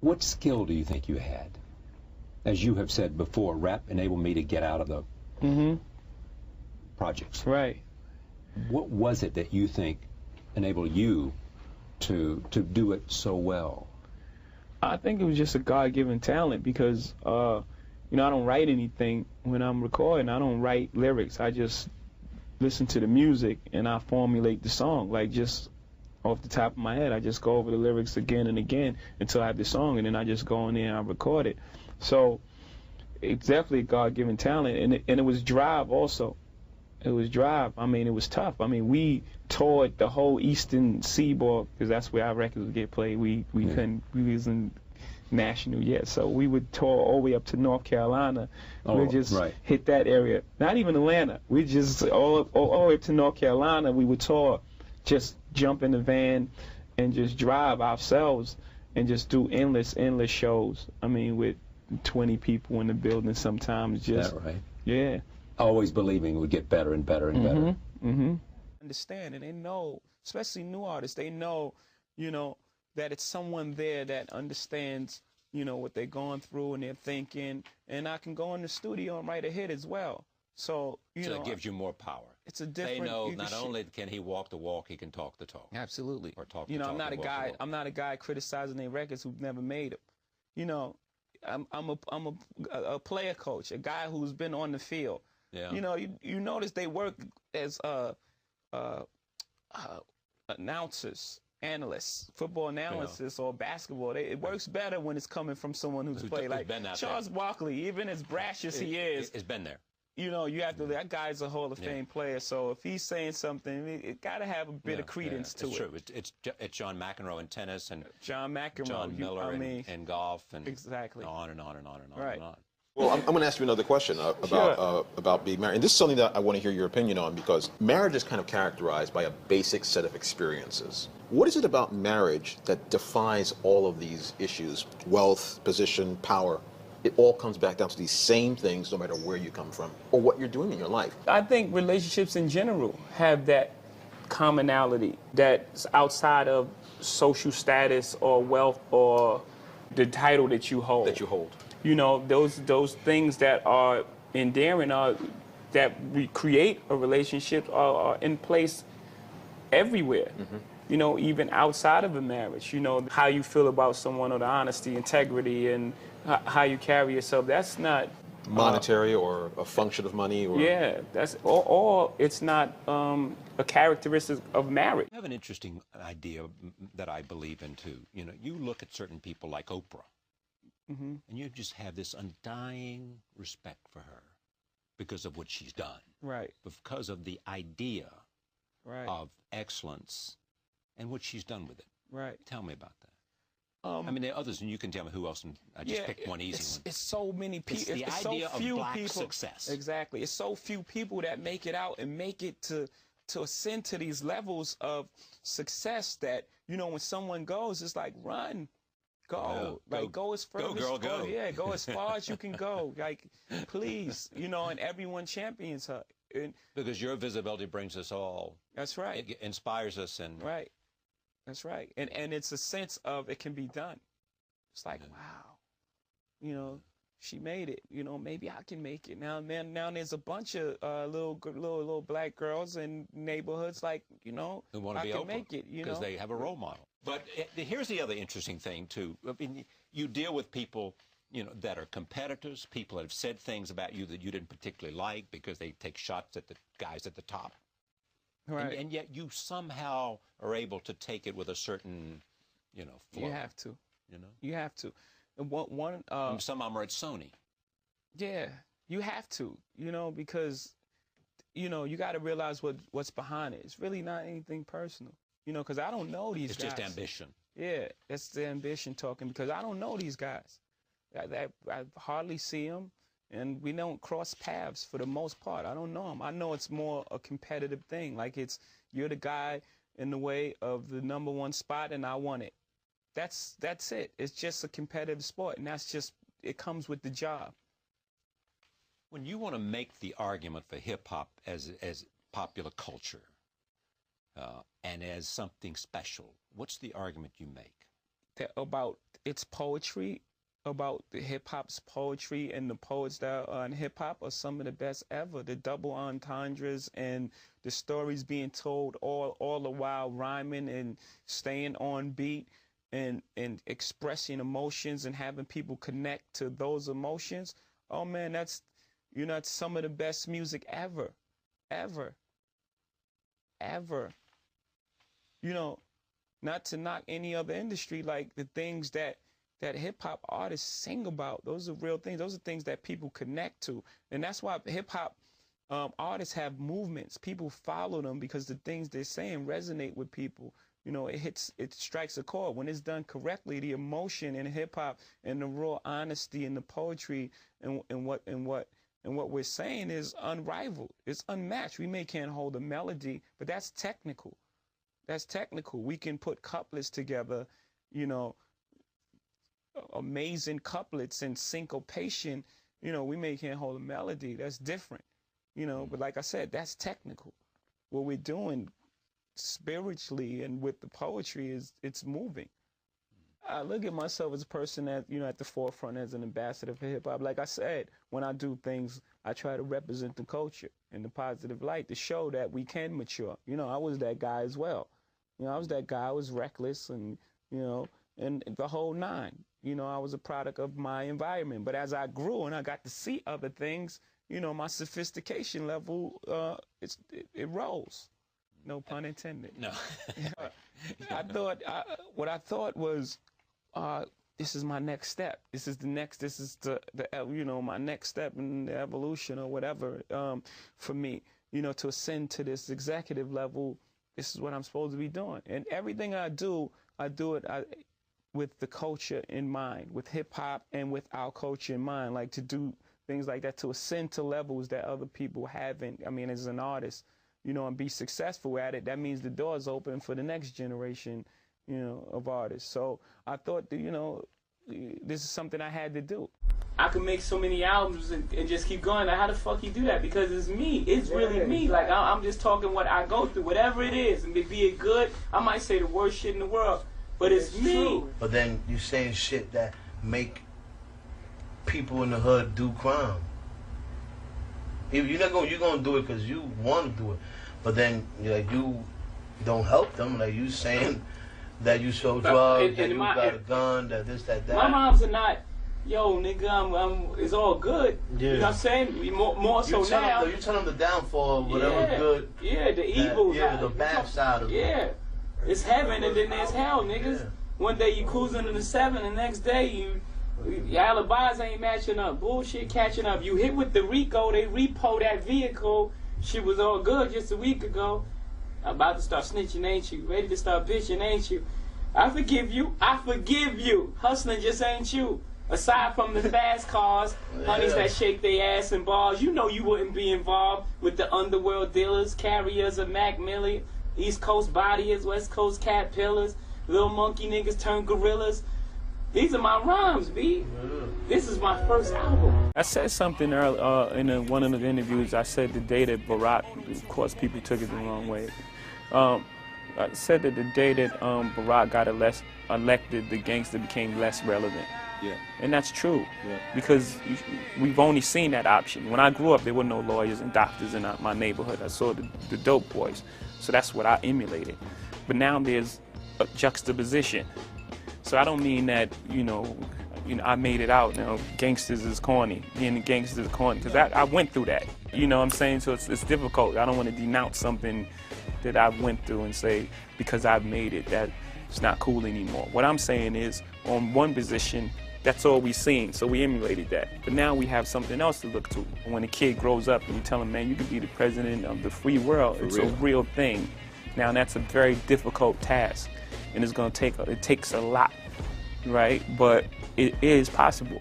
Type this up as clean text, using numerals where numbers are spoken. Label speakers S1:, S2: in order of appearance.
S1: What skill do you think you had? As you have said before, rap enabled me to get out of the projects.
S2: Right.
S1: What was it that you think enabled you to do it so well?
S2: I think it was just a God-given talent because, you know, I don't write anything when I'm recording. I don't write lyrics. I just listen to the music and I formulate the song, like just off the top of my head. I just go over the lyrics again and again until I have the song, and then I just go in there and I record it. So it's definitely a God-given talent, and it was drive also. It was drive. I mean, it was tough. I mean, we toured the whole Eastern Seaboard because that's where our records would get played. We couldn't, we wasn't national yet, so we would tour all the way up to North Carolina. We'd just hit that area. Not even Atlanta. We just all the way up to North Carolina. We would tour, just jump in the van and just drive ourselves and just do endless shows. I mean, with 20 people in the building sometimes. Just
S1: that right?
S2: Yeah.
S1: Always believing it would get better and better and better.
S2: Understand, and they know, especially new artists, they know, you know, that it's someone there that understands, you know, what they're going through and they're thinking, and I can go in the studio and write a hit as well. So, you know,
S3: it gives you more power.
S2: It's a different.
S3: They know not only can he walk the walk, he can talk the talk.
S2: Absolutely.
S3: Or talk.
S2: You know,
S3: the talk,
S2: I'm not a guy criticizing their records who've never made them. You know, I'm a player coach, a guy who's been on the field.
S3: Yeah.
S2: You know, you notice they work as announcers, analysts, football analysis, or basketball. It works better when it's coming from someone who's played. Like Charles Barkley, even as brash as he is,
S3: has been there.
S2: You know, you have to. That guy's a Hall of Fame player, so if he's saying something, it got to have a bit of credence to it.
S3: It's true. It's John McEnroe in tennis, and
S2: John McEnroe,
S3: John Miller in golf, and on and on and on and on and on.
S4: Well, I'm going to ask you another question about being married. And this is something that I want to hear your opinion on, because marriage is kind of characterized by a basic set of experiences. What is it about marriage that defies all of these issues? Wealth, position, power. It all comes back down to these same things, no matter where you come from or what you're doing in your life.
S2: I think relationships in general have that commonality that's outside of social status or wealth or the title that you hold. You know, those things that are endearing, that we create a relationship, are in place everywhere. You know, even outside of a marriage. You know, how you feel about someone, or the honesty, integrity, and how you carry yourself. That's not
S4: monetary or a function of money. Or
S2: that's or it's not a characteristic of marriage.
S3: I have an interesting idea that I believe in too. You know, you look at certain people like Oprah. And you just have this undying respect for her because of what she's done.
S2: Right.
S3: Because of the idea of excellence and what she's done with it.
S2: Right.
S3: Tell me about that. I mean, there are others, and you can tell me who else. And I just picked one easy one.
S2: It's so many people.
S3: It's the idea of black success.
S2: Exactly. It's so few people that make it out and make it to ascend to these levels of success that, you know, when someone goes, it's like, run. Go as far go as far as you can go. Like, please, you know, and everyone champions her. And
S3: because your visibility brings us all.
S2: That's right.
S3: It inspires us and
S2: That's right. And it's a sense of it can be done. It's like, wow, you know, she made it. You know, maybe I can make it. Now there's a bunch of little black girls in neighborhoods, like, you know,
S3: who want to be
S2: Oprah,
S3: Oprah,
S2: make it, you know,
S3: because they have a role model. But here's the other interesting thing too. I mean, you deal with people, you know, that are competitors, people that have said things about you that you didn't particularly like because they take shots at the guys at the top.
S2: Right.
S3: And yet you somehow are able to take it with a certain, you know, flow.
S2: You have to.
S3: You know?
S2: You have to. And
S3: some of them are at Sony.
S2: Yeah, you have to, you know, because, you know, you got to realize what's behind it. It's really not anything personal, you know, because I don't know these guys.
S3: It's just ambition.
S2: Yeah, that's the ambition talking, because I don't know these guys. I hardly see them, and we don't cross paths for the most part. I don't know them. I know it's more a competitive thing. Like, you're the guy in the way of the #1 spot, and I want it. That's it. It's just a competitive sport, and it comes with the job.
S3: When you want to make the argument for hip-hop as popular culture and as something special, what's the argument you make?
S2: About it's poetry, about the hip-hop's poetry, and the poets that are in hip-hop are some of the best ever. The double entendres and the stories being told all the while rhyming and staying on beat and expressing emotions and having people connect to those emotions. Oh man, that's some of the best music ever. Not to knock any other industry, like the things that hip-hop artists sing about, those are real things. Those are things that people connect to. And that's why hip-hop artists have movements. People follow them because the things they're saying resonate with people. It strikes a chord. When it's done correctly, the emotion in hip-hop and the raw honesty and the poetry and what we're saying is unrivaled. It's unmatched. We can't hold a melody, but that's technical. That's technical. We can put couplets together, amazing couplets and syncopation. We can't hold a melody. That's different. But like I said, that's technical. What we're doing spiritually and with the poetry it's moving. I look at myself as a person that, at the forefront as an ambassador for hip hop. Like I said, when I do things, I try to represent the culture in the positive light to show that we can mature. I was that guy as well. I was that guy. I was reckless and the whole nine. I was a product of my environment. But as I grew and I got to see other things, my sophistication level, it rose. No pun intended.
S3: No.
S2: What I thought was, this is my next step. This is my next step in the evolution or whatever, for me, to ascend to this executive level. This is what I'm supposed to be doing. And everything I do it with the culture in mind, with hip hop and with our culture in mind, like to do things like that, to ascend to levels that other people haven't. I mean, as an artist, and be successful at it, that means the door's open for the next generation, of artists. So I thought that, this is something I had to do. I could make so many albums and just keep going. Like, how the fuck you do that? Because it's me. It's really me. Like, I'm just talking what I go through, whatever it is. And be it good, I might say the worst shit in the world, but it's me. True.
S5: But then you saying shit that make people in the hood do crime. You're gonna do it because you want to do it, but then you don't help them. Like you saying that you show drugs, that you got a gun, that this, that.
S2: My moms are not, yo, nigga, it's all good. Yeah. You know what I'm saying? More so now.
S5: You tell them the downfall, whatever good.
S2: Yeah, the evil.
S5: The bad side of it.
S2: Yeah, it's heaven and then there's hell, niggas. Yeah. One day you cruising in the 7, the next day your alibis ain't matching up. Bullshit catching up. You hit with the RICO, they repo that vehicle. Shit was all good just a week ago. About to start snitching, ain't you? Ready to start bitching, ain't you? I forgive you. Hustling just ain't you. Aside from the fast cars, honeys that shake their ass in bars, you wouldn't be involved with the underworld dealers, carriers of Mac Millie, East Coast bodyers, West Coast caterpillars, little monkey niggas turn gorillas. These are my rhymes, B. This is my first album. I said something earlier in one of the interviews. I said the day that Barack, of course, people took it the wrong way. I said that the day that Barack got elected, the gangster became less relevant.
S1: Yeah.
S2: And that's true.
S1: Yeah.
S2: Because we've only seen that option. When I grew up, there were no lawyers and doctors in my neighborhood. I saw the dope boys. So that's what I emulated. But now there's a juxtaposition. So I don't mean that, I made it out, gangsters is corny, being a gangster is corny, because I went through that, you know what I'm saying? So it's difficult. I don't want to denounce something that I went through and say, because I've made it, that it's not cool anymore. What I'm saying is, on one position, that's all we've seen, so we emulated that. But now we have something else to look to. When a kid grows up and you tell him, man, you can be the president of the free world, it's a real thing. Now that's a very difficult task. And it takes a lot, right? But it is possible.